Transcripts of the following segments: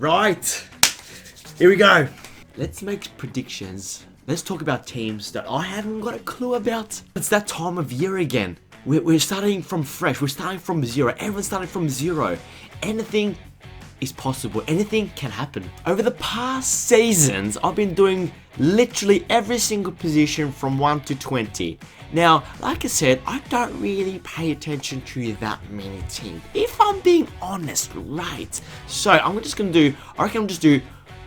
Right, here we go. Let's make predictions. Let's talk about teams that I haven't got a clue about. It's that time of year again. We're starting from fresh. We're starting from zero. Everyone's starting from zero. Anything is possible. Anything can happen. Over the past seasons, I've been doing literally every single position from 1 to 20. Now, like I said, I don't really pay attention to that many teams, if I'm being honest, right? So, I reckon I'm just do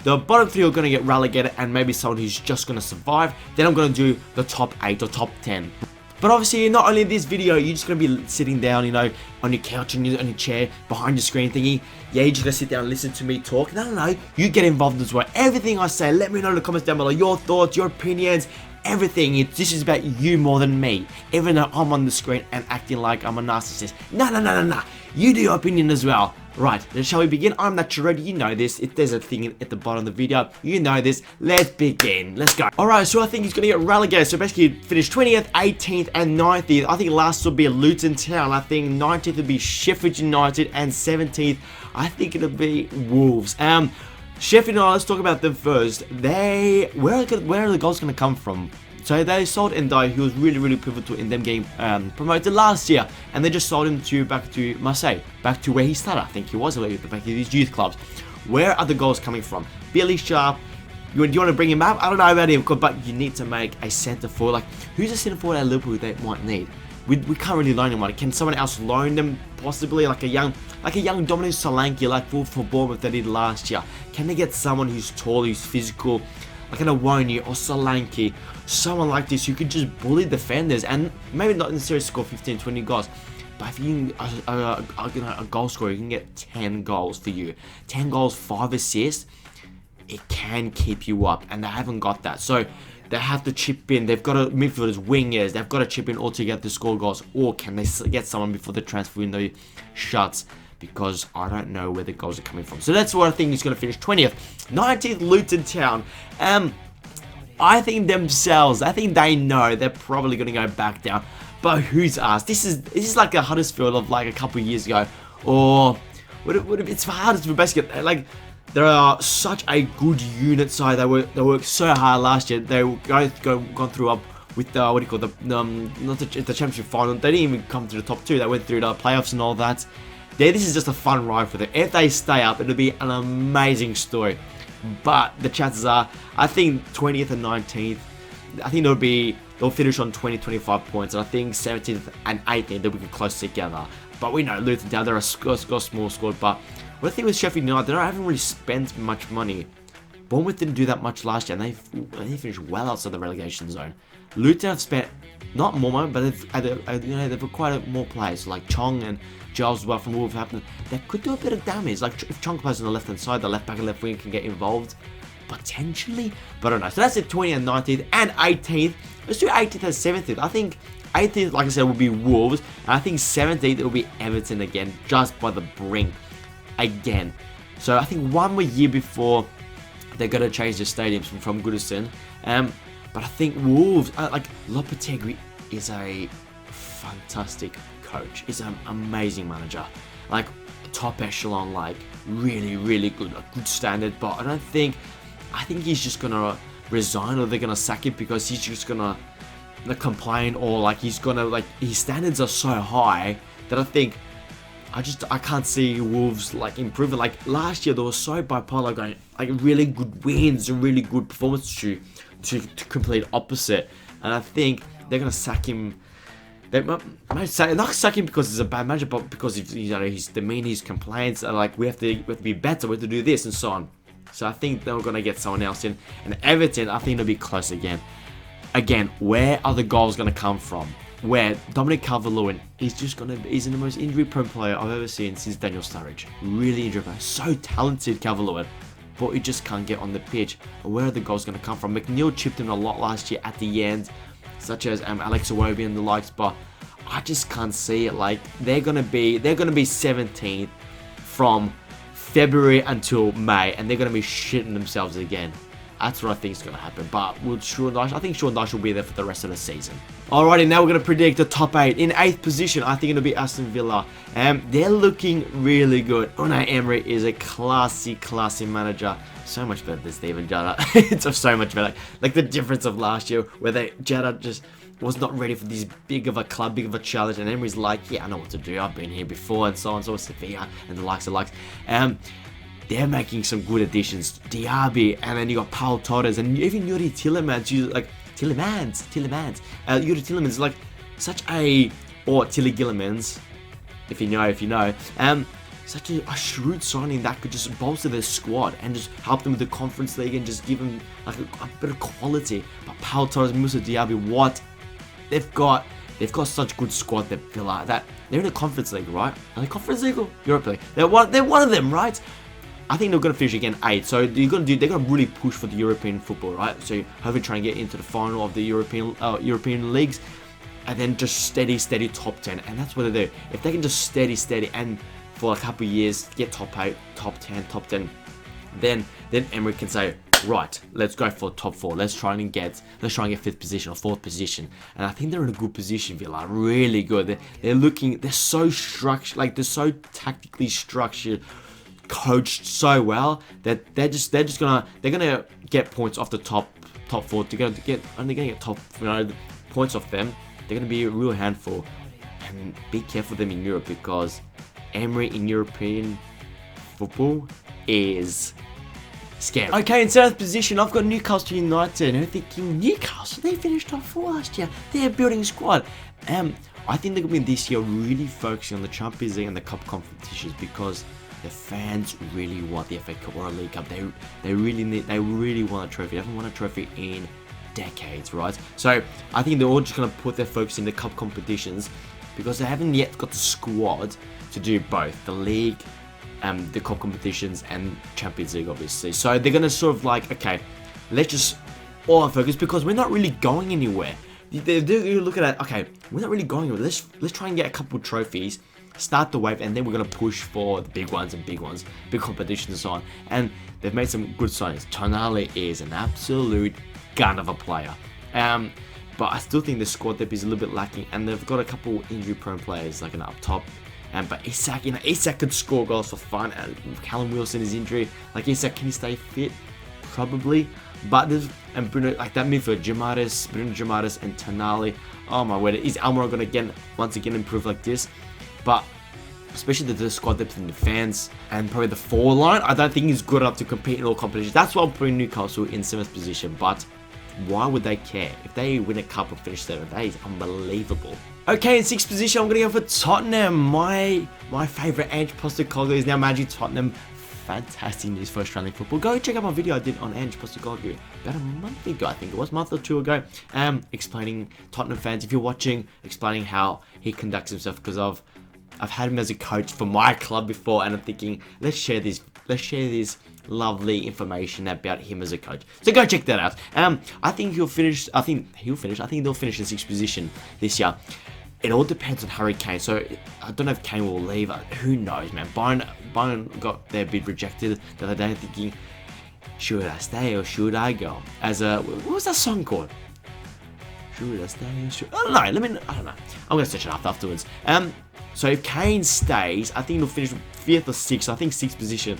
the bottom 3 are going to get relegated and maybe someone who's just going to survive. Then I'm going to do the top 8 or top 10. But obviously, not only in this video, you're just going to be sitting down, you know, on your couch, on your chair, behind your screen thingy. Yeah, you're just going to sit down and listen to me talk. No, you get involved as well. Everything I say, let me know in the comments down below. Your thoughts, your opinions, everything. This is about you more than me. Even though I'm on the screen and acting like I'm a narcissist. No. You do your opinion as well. Right, then shall we begin? I'm Natural Red, you know this. If there's a thing at the bottom of the video, you know this. Let's begin. Let's go. Alright, so I think he's going to get relegated. So basically, finish 20th, 18th, and 19th. I think last will be Luton Town. I think 19th will be Sheffield United, and 17th, I think it'll be Wolves. Sheffield United, let's talk about them first. Where are the goals going to come from? So they sold Ndai, who was really pivotal in them getting promoted last year, and they just sold him back to Marseille, back to where he started. I think he was back to these youth clubs. Where are the goals coming from? Billy Sharp. Do you want to bring him up? I don't know about him, but you need to make a centre forward. Like, who's a centre forward at Liverpool they might need? We can't really loan him one. Can someone else loan them? Possibly like a young Dominic Solanke, like for Bournemouth they did last year. Can they get someone who's tall, who's physical, like an Awoni or Solanke, someone like this who could just bully defenders and maybe not necessarily score 15, 20 goals. But if you a goal scorer, you can get 10 goals for you. 10 goals, 5 assists, it can keep you up, and they haven't got that. So they have to chip in. They've got to midfielders, wingers. They've got to chip in altogether to score goals. Or can they get someone before the transfer window shuts? Because I don't know where the goals are coming from. So that's what I think is going to finish 20th. 19th, Luton Town. I think they know they're probably going to go back down. But who's us? This is like a Huddersfield of like a couple of years ago. Or it's for Huddersfield basically. Like, they are such a good unit side. They worked so hard last year. They gone through up with the not the championship final. They didn't even come to the top 2. They went through the playoffs and all that. This is just a fun ride for them. If they stay up, it'll be an amazing story. But the chances are, I think 20th and 19th, I think they'll finish on 20-25 points. And I think 17th and 18th, they'll be close together. But we know Luton Town, they're a small squad. But what I think with Sheffield United, they haven't really spent much money. Bournemouth didn't do that much last year, and they finished well outside the relegation zone. Luton have spent not more money, but they've acquired more players like Chong and Giles as well from Wolverhampton. That could do a bit of damage. Like if Chong plays on the left hand side, the left back and left wing can get involved potentially. But I don't know. So that's it. 20th and 19th and 18th. Let's do 18th and 17th. I think 18th, like I said, will be Wolves, and I think 17th it will be Everton again, just by the brink again. So I think one more year before they're going to change the stadiums from Goodison. But I think Wolves, like Lopetegui is a fantastic coach. He's an amazing manager. Like top echelon, like really good, a good standard. But I think he's just going to resign, or they're going to sack him because he's just going to complain, or like he's going to, like, his standards are so high that I can't see Wolves like improving. Like last year, they were so bipolar, going like really good wins and really good performance to complete opposite. And I think they're gonna sack him. They might not sack him because he's a bad manager, but because of, you know, his demeanor, his complaints, and like we have to be better, we have to do this and so on. So I think they're gonna get someone else in. And Everton, I think they'll be close again. Again, where are the goals gonna come from? Where Dominic Calvert-Lewin is he's the most injury-prone player I've ever seen since Daniel Sturridge. Really injury-prone. So talented, Calvert-Lewin, but he just can't get on the pitch. Where are the goals going to come from? McNeil chipped in a lot last year at the end, such as Alex Iwobi and the likes, but I just can't see it. Like they're gonna be 17th from February until May, and they're gonna be shitting themselves again. That's what I think is going to happen. But I think Sean Dyche will be there for the rest of the season. Alrighty, now we're going to predict the top 8. In 8th position, I think it'll be Aston Villa. They're looking really good. Unai Emery is a classy manager. So much better than Steven Gerrard. It's so much better. Like the difference of last year, where Gerrard just was not ready for this big of a club, big of a challenge, and Emery's like, yeah, I know what to do. I've been here before, and so on. So was Sevilla and the likes. They're making some good additions. Diaby, and then you got Paul Torres, and even Yuri Tillemans. Yuri Tillemans is like such a, or Tilly Gillemans, if you know. Such a shrewd signing that could just bolster their squad and just help them with the Conference League and just give them like a bit of quality. But Paul Torres, Moussa Diaby, what? They've got such good squad that Villa that they're in the Conference League, right? Are they Conference League or Europa League? They're one of them, right? I think they're gonna finish again 8. So they're gonna really push for the European football, right? So hopefully try and get into the final of the European leagues, and then just steady top 10, and that's what they do. If they can just steady and for a couple of years get top 8, top 10, then Emery can say, right, let's go for top 4. Let's try and get 5th position or 4th position. And I think they're in a good position, Villa. Really good. They're so structured, like they're so tactically structured, coached so well that they're gonna get points off the top 4. They're gonna get top points off them. They're gonna be a real handful. And be careful with them in Europe, because Emery in European football is scary. Okay, in 7th position, I've got Newcastle United. And I'm thinking, Newcastle, they finished top 4 last year. They're building a squad. I think they're going to be this year really focusing on the Champions League and the cup competitions, because the fans really want the FA Cup or a League Cup. They really want a trophy. They haven't won a trophy in decades, right? So I think they're all just going to put their focus in the cup competitions, because they haven't yet got the squad to do both the league, the cup competitions, and Champions League, obviously. So they're gonna sort of like, okay, let's just all focus, because we're not really going anywhere. You look at it, okay, we're not really going anywhere. Let's try and get a couple of trophies, start the wave, and then we're gonna push for the big ones, big competitions and so on. And they've made some good signings. Tonali is an absolute gun of a player. But I still think the squad depth is a little bit lacking, and they've got a couple injury-prone players like up top. But Isak could score goals for fun. And Callum Wilson is injured. Like Isak, can he stay fit? Probably. But there's Bruno, like that midfield, Bruno Gimares and Tonali. Oh my word, is Almiron gonna once again improve like this? But especially the squad depth in the fans and probably the forward line, I don't think he's good enough to compete in all competitions. That's why I'm putting Newcastle in 7th position. But why would they care? If they win a cup and finish 7th, that is unbelievable. Okay, in 6th position, I'm going to go for Tottenham. My favourite Ange Postecoglou is now managing Tottenham. Fantastic news for Australian football. Go check out my video I did on Ange Postecoglou about a month ago, I think it was, a month or 2 ago, explaining Tottenham fans, if you're watching, explaining how he conducts himself, because I've had him as a coach for my club before, and I'm thinking, let's share this lovely information about him as a coach. So go check that out. I think they'll finish in 6th position this year. It all depends on Harry Kane. So I don't know if Kane will leave. Who knows, man? Bayern got their bid rejected the other day, thinking, should I stay or should I go? What was that song called? Should I stay or should I don't know. I don't know. I'm gonna search it up afterwards. So if Kane stays, I think he'll finish 5th or 6th. I think 6th position.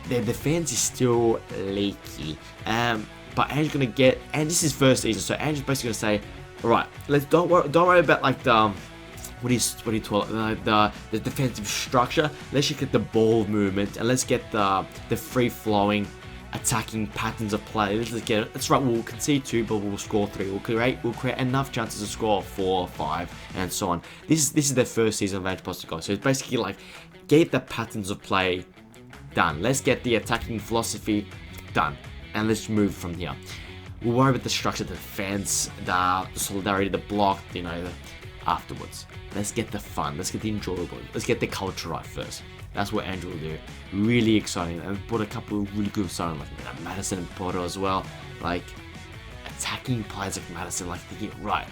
Their defense is still leaky. But Ange's gonna get, and this is first season, so Ange's basically gonna say, all right, don't worry about like the what do you call it, the defensive structure. Let's just get the ball movement, and let's get the free flowing attacking patterns of play. Let's get it. That's right. We'll concede 2, but we'll score 3. We'll create enough chances to score 4, 5, and so on. This is their first season of Ange Postecoglou. So it's basically like get the patterns of play done. Let's get the attacking philosophy done, and let's move from here. We'll worry about the structure, the defense, the solidarity, the block, afterwards. Let's get the fun. Let's get the enjoyable. Let's get the culture right first. That's what Andrew will do. Really exciting. And brought a couple of really good signings like Madison and Porto as well. Like attacking players like Madison, like thinking, right,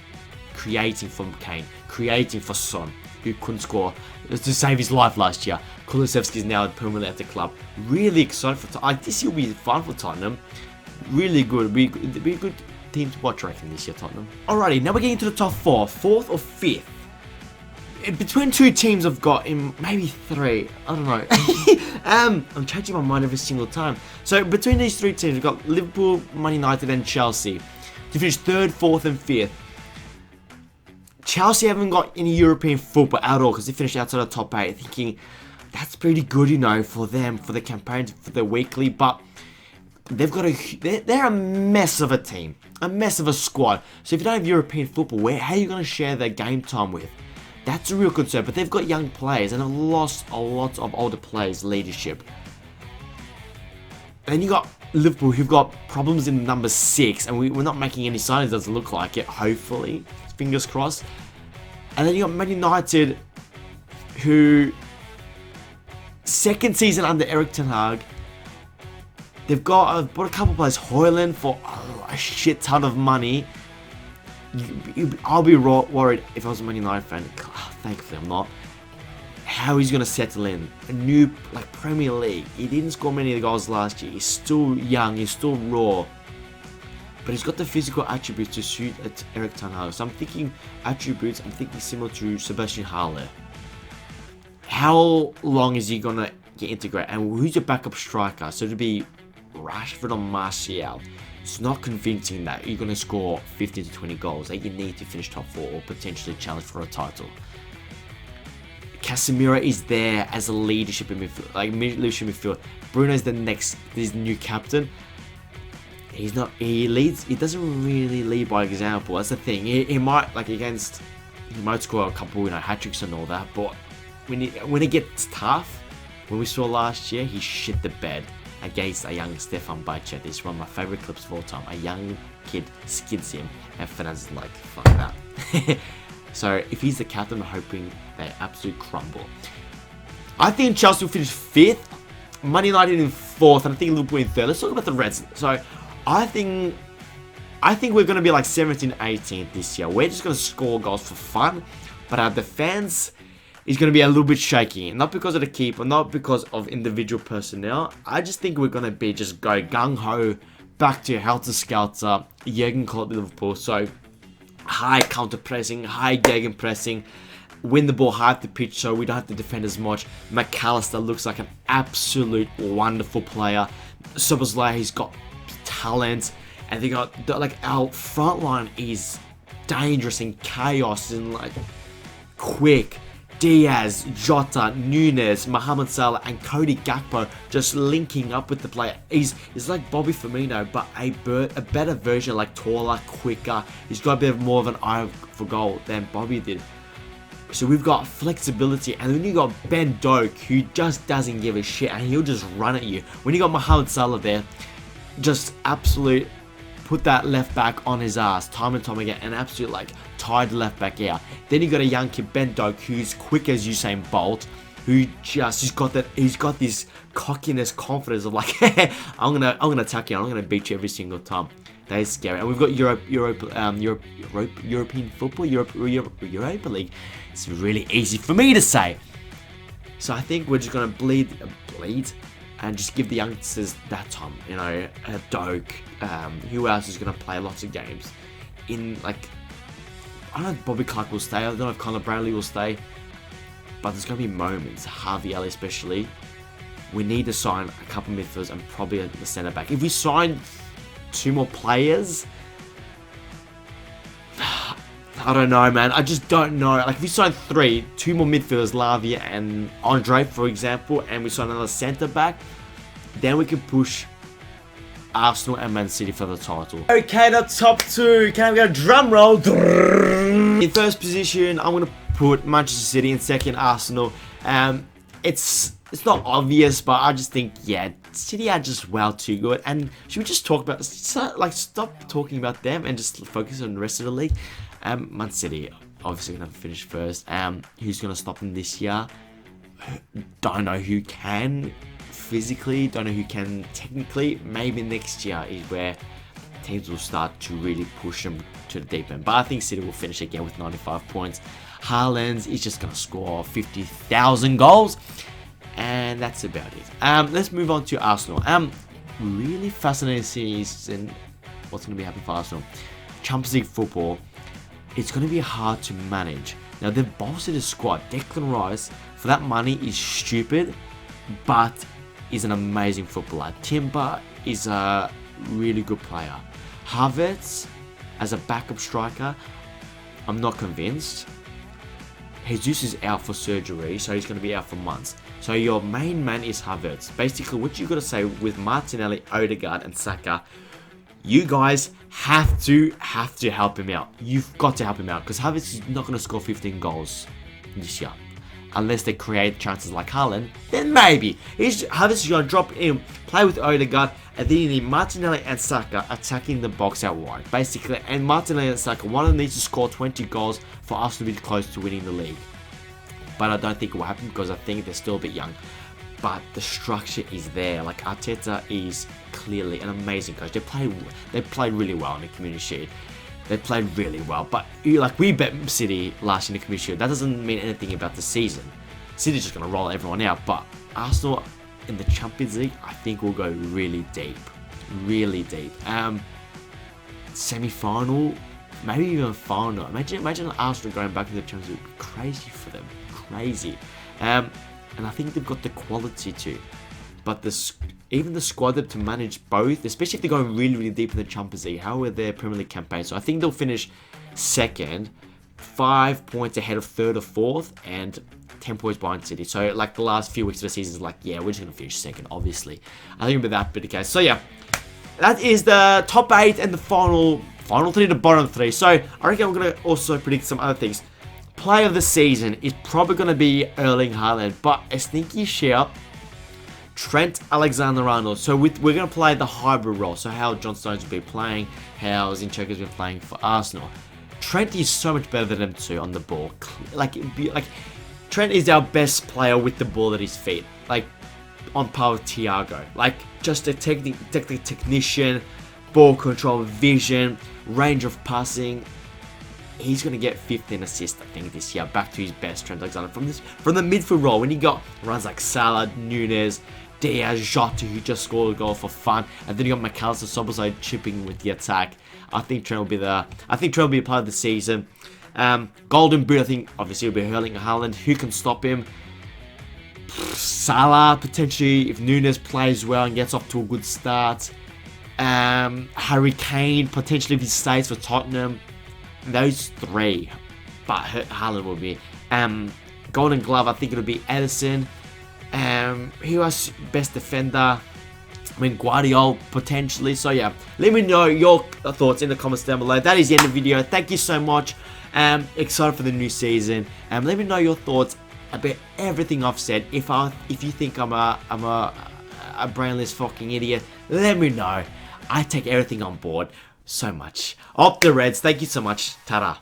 creating for Kane, creating for Son, who couldn't score to save his life last year. Kulusevski is now permanently at the club. Really excited for Tottenham. This will be fun for Tottenham. really good. It'd be a good team to watch, I reckon, this year, Tottenham. Alrighty, now we're getting to the top four. Fourth or fifth. Between two teams I've got in maybe three. I don't know. I'm changing my mind every single time. So between these three teams, we've got Liverpool, Man United, and Chelsea to finish third, fourth, and fifth. Chelsea haven't got any European football at all because they finished outside the top 8. Thinking that's pretty good, you know, for them, for the campaigns, for the weekly. But they've got they're a mess of a team, a mess of a squad. So if you don't have European football, how are you going to share their game time with? That's a real concern. But they've got young players and have lost a lot of older players' leadership. And you got Liverpool, who've got problems in number 6, and we're not making any signs. Doesn't look like it. Hopefully, fingers crossed. And then you got Man United, who second season under Eric Ten Hag. They've got bought a couple of players, Højlund for a shit ton of money. I'll be worried if I was a Man United fan. Thankfully, I'm not. How he's going to settle in a new Premier League. He didn't score many of the goals last year. He's still young. He's still raw. But he's got the physical attributes to suit Eric Ten Hag. So I'm thinking attributes. I'm thinking similar to Sebastian Haller. How long is he going to get integrated? And who's your backup striker? So it'll be Rashford or Martial. It's not convincing that you're going to score 15 to 20 goals that you need to finish top 4 or potentially challenge for a title. Casemiro is there as a leadership in midfield, leadership midfield. Bruno's his new captain. He's not. He leads. He doesn't really lead by example. That's the thing. He might he might score a couple, hat tricks and all that. But when it gets tough, when we saw last year, he shit the bed against a young Stefan Bajcetic. This is one of my favorite clips of all time. A young kid skids him, and Fernandez is like, fuck that. So if he's the captain, I'm hoping they absolutely crumble. I think Chelsea will finish 5th, Man United in 4th, and I think Liverpool in 3rd. Let's talk about the Reds. So I think we're going to be like 17th, 18th this year. We're just going to score goals for fun, but our defense is going to be a little bit shaky. Not because of the keeper, not because of individual personnel. I just think we're going to be just go gung-ho, back to helter-skelter, Jurgen Klopp Liverpool. So high counter-pressing, high gegen-pressing, win the ball high up the pitch so we don't have to defend as much. McAllister looks like an absolute wonderful player. Szoboszlai, he's got talent. And they got, our front line is dangerous and chaos and quick. Diaz, Jota, Nunes, Mohamed Salah, and Cody Gakpo just linking up with the player. He's like Bobby Firmino, but a better version, taller, quicker. He's got a bit more of an eye for goal than Bobby did. So we've got flexibility, and then you got Ben Doak, who just doesn't give a shit, and he'll just run at you. When you got Mohamed Salah there, just absolute put that left back on his ass time and time again, and absolute tied left back out. Then you got a young kid, Ben Doak, who's quick as Usain Bolt, who he's got this cockiness, confidence of I'm gonna attack you, I'm gonna beat you every single time. That is scary. And we've got European football, Europa League. It's really easy for me to say. So I think we're just gonna bleed, and just give the youngsters that time. Doak. Who else is gonna play lots of games? I don't know if Bobby Clark will stay. I don't know if Conor Bradley will stay. But there's gonna be moments. Harvey Elliott especially. We need to sign a couple of midfielders and probably the centre back. If we sign 2 more players, I don't know, man. I just don't know. If we sign 2 more midfielders, Lavia and Andre, for example, and we sign another centre back, then we can push Arsenal and Man City for the title. Okay, the top 2. Can we get a drum roll? In first position, I'm gonna put Manchester City. In second, Arsenal. It's not obvious, but I just think, City are just well too good. And should we just talk about, stop talking about them and just focus on the rest of the league? Man City, obviously gonna finish first. Who's gonna stop them this year? Don't know who can physically, don't know who can technically. Maybe next year is where teams will start to really push them to the deep end. But I think City will finish again with 95 points. Haaland is just gonna score 50,000 goals. And that's about it. Let's move on to Arsenal. really fascinating season. What's going to be happening for Arsenal? Champions League football. It's going to be hard to manage. Now, they've bolstered the squad. Declan Rice, for that money, is stupid, but is an amazing footballer. Timber is a really good player. Havertz, as a backup striker, I'm not convinced. Jesus is out for surgery, so he's going to be out for months. So your main man is Havertz. Basically, what you got to say with Martinelli, Odegaard, and Saka, you guys have to help him out. You've got to help him out because Havertz is not going to score 15 goals this year. Unless they create chances like Haaland, then maybe. Havertz is going to drop in, play with Odegaard, and then you need Martinelli and Saka attacking the box out wide. Basically, and Martinelli and Saka, one of them needs to score 20 goals for us to be close to winning the league. But I don't think it will happen because I think they're still a bit young. But the structure is there. Like, Arteta is clearly an amazing coach. They played really well in the Community Shield. They played really well. But like, we bet City last in the Community Shield. That doesn't mean anything about the season. City's just going to roll everyone out. But Arsenal in the Champions League, I think will go really deep. Really deep. Semi-final, maybe even final. Imagine Arsenal going back to the Champions League. It'd be crazy for them. Crazy. And I think they've got the quality to. But even the squad to manage both, especially if they're going really, really deep in the Champions League. How are their Premier League campaign? So I think they'll finish second, 5 points ahead of third or fourth, and 10 points behind City. So like the last few weeks of the season is like, yeah, we're just going to finish second, obviously. I think it'll be that bit the case. So yeah, that is the top 8 and the final 3 to bottom 3. So I reckon I'm going to also predict some other things. Player of the season is probably going to be Erling Haaland, but a sneaky shout, Trent Alexander-Arnold. So we're going to play the hybrid role. So how John Stones will be playing, how Zinchenko's been playing for Arsenal. Trent is so much better than them two on the ball. Like Trent is our best player with the ball at his feet. Like on par with Thiago. Like just a technician, ball control, vision, range of passing. He's going to get 15 assists, I think, this year. Back to his best, Trent Alexander. From the midfield role, when he got runs like Salah, Nunes, Diaz, Jota, who just scored a goal for fun. And then you got McAllister, Szoboszlai chipping with the attack. I think Trent will be the player of the season. Golden Boot, I think, obviously, will be Erling Haaland. Who can stop him? Salah, potentially, if Nunes plays well and gets off to a good start. Harry Kane, potentially, if he stays for Tottenham. Those 3, but Haaland will be. Golden Glove, I think it'll be Edison. Who else? Best defender? I mean, Guardiola, potentially. So, yeah. Let me know your thoughts in the comments down below. That is the end of the video. Thank you so much. Excited for the new season. Let me know your thoughts about everything I've said. If you think I'm a brainless fucking idiot, let me know. I take everything on board so much. Up the Reds. Thank you so much. Ta-da.